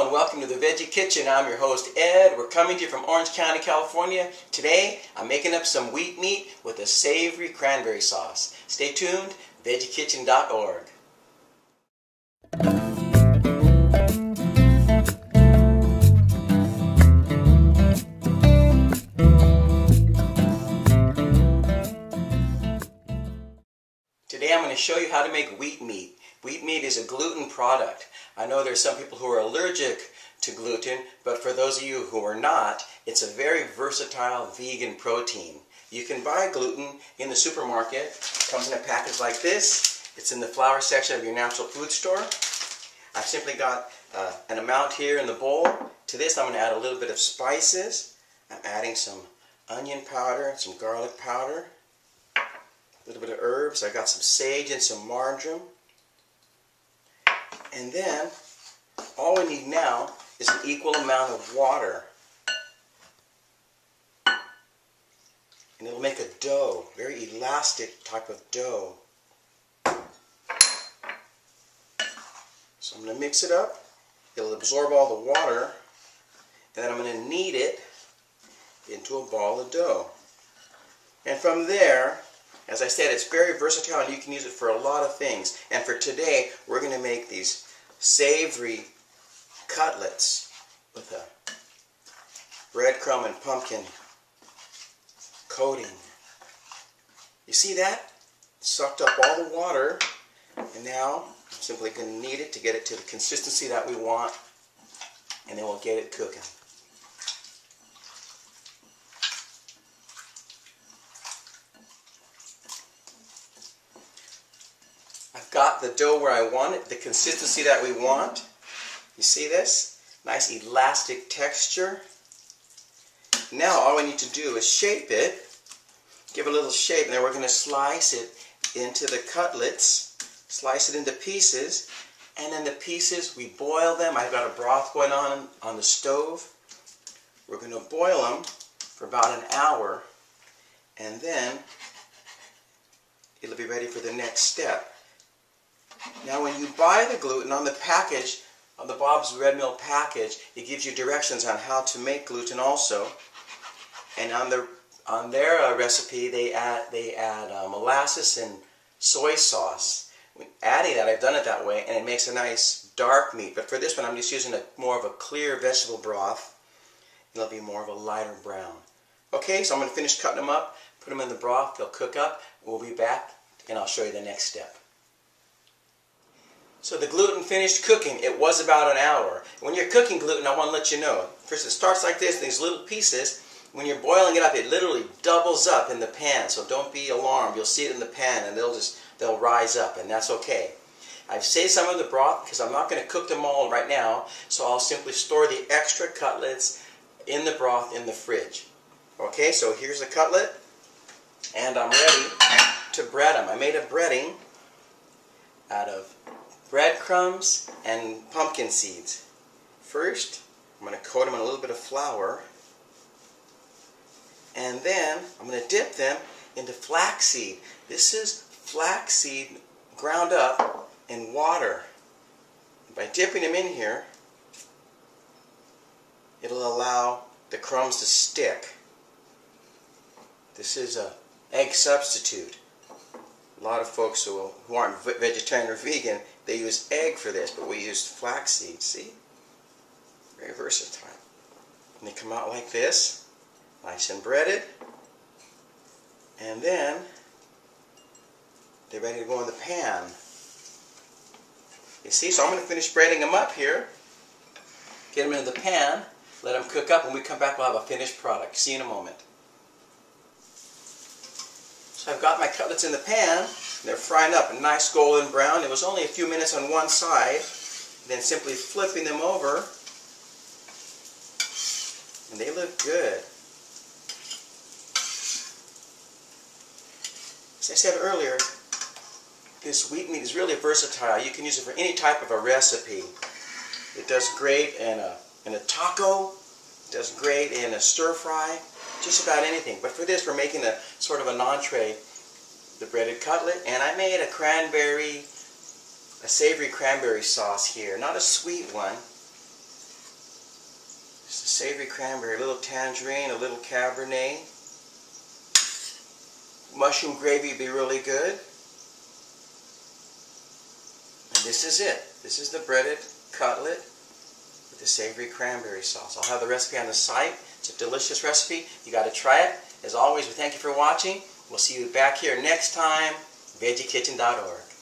and welcome to the Veggie Kitchen. I'm your host Ed. We're coming to you from Orange County, California. Today I'm making up some wheat meat with a savory cranberry sauce. Stay tuned, VeggieKitchen.org. Today I'm going to show you how to make wheat meat. Wheat meat is a gluten product. I know there's some people who are allergic to gluten, but for those of you who are not, it's a very versatile vegan protein. You can buy gluten in the supermarket. It comes in a package like this. It's in the flour section of your natural food store. I've simply got an amount here in the bowl. To this I'm going to add a little bit of spices. I'm adding some onion powder and some garlic powder. A little bit of herbs. I got some sage and some marjoram. And then, all we need now is an equal amount of water. And it'll make a dough, very elastic type of dough. So I'm going to mix it up. It'll absorb all the water. And then I'm going to knead it into a ball of dough. And from there, as I said, it's very versatile and you can use it for a lot of things. And for today, we're going to make these savory cutlets with a breadcrumb and pumpkin coating. You see that? Sucked up all the water, and now I'm simply going to knead it to get it to the consistency that we want, and then we'll get it cooking. I've got the dough where I want it, the consistency that we want. You see this? Nice elastic texture. Now all we need to do is shape it, give it a little shape, and then we're going to slice it into the cutlets, slice it into pieces, and then the pieces, we boil them. I've got a broth going on the stove. We're going to boil them for about an hour, and then it'll be ready for the next step. Now when you buy the gluten on the package, on the Bob's Red Mill package, it gives you directions on how to make gluten also. And on their recipe they add molasses and soy sauce. Adding that, I've done it that way, and it makes a nice dark meat. But for this one I'm just using more of a clear vegetable broth. It'll be more of a lighter brown. Okay, so I'm going to finish cutting them up, put them in the broth, they'll cook up. We'll be back and I'll show you the next step. So the gluten finished cooking. It was about an hour. When you're cooking gluten, I want to let you know. First, it starts like this, these little pieces. When you're boiling it up, it literally doubles up in the pan. So don't be alarmed. You'll see it in the pan, and they'll rise up, and that's okay. I've saved some of the broth because I'm not going to cook them all right now. So I'll simply store the extra cutlets in the broth in the fridge. Okay, so here's a cutlet, and I'm ready to bread them. I made a breading out of breadcrumbs and pumpkin seeds. First, I'm going to coat them in a little bit of flour, and then I'm going to dip them into flaxseed. This is flaxseed ground up in water. By dipping them in here, it'll allow the crumbs to stick. This is an egg substitute. A lot of folks who aren't vegetarian or vegan, they use egg for this, but we used flaxseed, see? Very versatile. And they come out like this, nice and breaded. And then, they're ready to go in the pan. You see, so I'm going to finish breading them up here, get them in the pan, let them cook up. When we come back, we'll have a finished product. See you in a moment. So I've got my cutlets in the pan. They're frying up a nice golden brown. It was only a few minutes on one side. Then simply flipping them over. And they look good. As I said earlier, this wheat meat is really versatile. You can use it for any type of a recipe. It does great in a taco. It does great in a stir fry. Just about anything. But for this, we're making a sort of an entree, the breaded cutlet, and I made a savory cranberry sauce here, not a sweet one. Just a savory cranberry, a little tangerine, a little cabernet. Mushroom gravy would be really good. And this is it. This is the breaded cutlet with the savory cranberry sauce. I'll have the recipe on the site. It's a delicious recipe. You got to try it. As always, we thank you for watching. We'll see you back here next time. VeggieKitchen.org.